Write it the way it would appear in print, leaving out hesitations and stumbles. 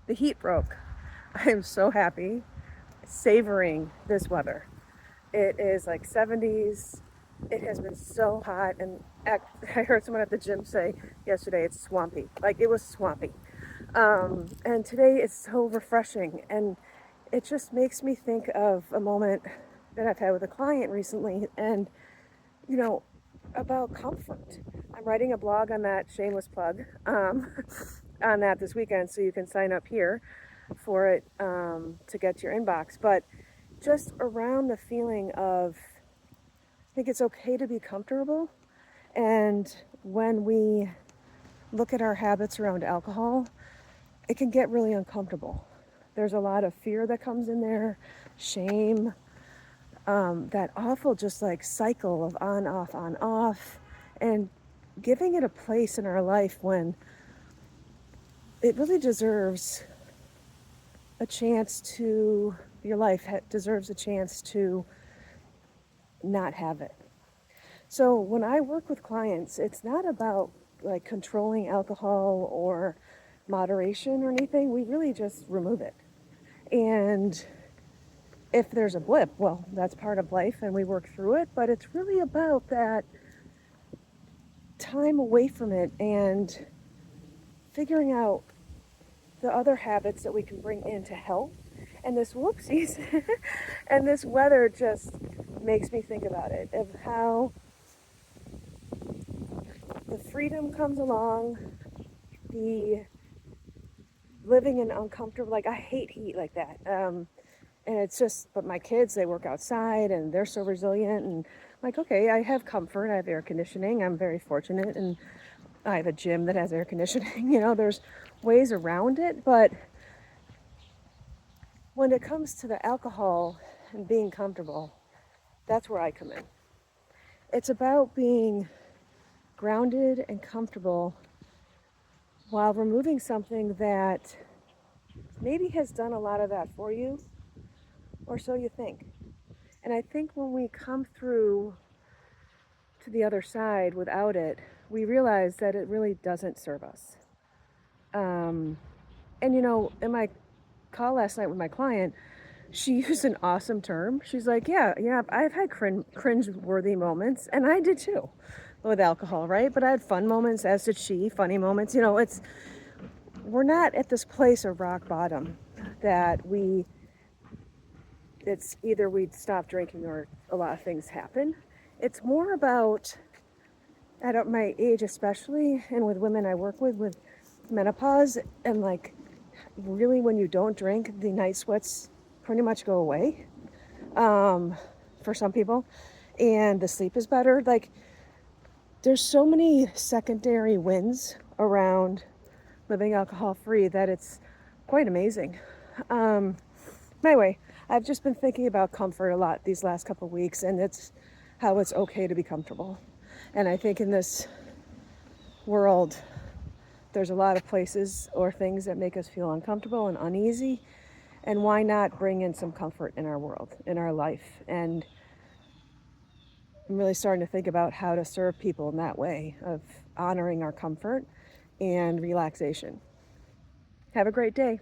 the heat broke. I am so happy, savoring this weather. It is like 70s. It has been so hot, and I heard someone at the gym say yesterday it's swampy. Like it was swampy. And today it's so refreshing, and it just makes me think of a moment that I've had with a client recently, and you know, about comfort. I'm writing a blog on that, shameless plug, on that this weekend, so you can sign up here for it to get to your inbox. But just around the feeling of, I think it's okay to be comfortable. And when we look at our habits around alcohol, it can get really uncomfortable. There's a lot of fear that comes in there, shame, that awful just like cycle of on, off, and giving it a place in our life when it really deserves a chance to, your life deserves a chance to not have it. So when I work with clients, it's not about like controlling alcohol or moderation or anything. We really just remove it. And if there's a blip, well, that's part of life and we work through it, but it's really about that time away from it and figuring out the other habits that we can bring into health. And this whoopsies and this weather just makes me think about it, of how the freedom comes along, the living in uncomfortable, like I hate heat like that. And it's just, but my kids, they work outside and they're so resilient, and I'm like, okay, I have comfort, I have air conditioning, I'm very fortunate, and I have a gym that has air conditioning. There's ways around it, but when it comes to the alcohol and being comfortable, that's where I come in. It's about being grounded and comfortable while removing something that maybe has done a lot of that for you, or so you think. And I think when we come through to the other side without it, we realize that it really doesn't serve us. And in my call last night with my client, she used an awesome term. She's like, yeah, I've had cringe-worthy moments, and I did too with alcohol, right? But I had fun moments, as did she, funny moments. We're not at this place of rock bottom that it's either we'd stop drinking or a lot of things happen. It's more about, at my age especially, and with women I work with menopause, and like really when you don't drink, the night sweats pretty much go away for some people, and the sleep is better. Like there's so many secondary wins around living alcohol free that it's quite amazing. Anyway, I've just been thinking about comfort a lot these last couple of weeks, and it's how it's okay to be comfortable. And I think in this world, there's a lot of places or things that make us feel uncomfortable and uneasy. And why not bring in some comfort in our world, in our life? And I'm really starting to think about how to serve people in that way of honoring our comfort and relaxation. Have a great day.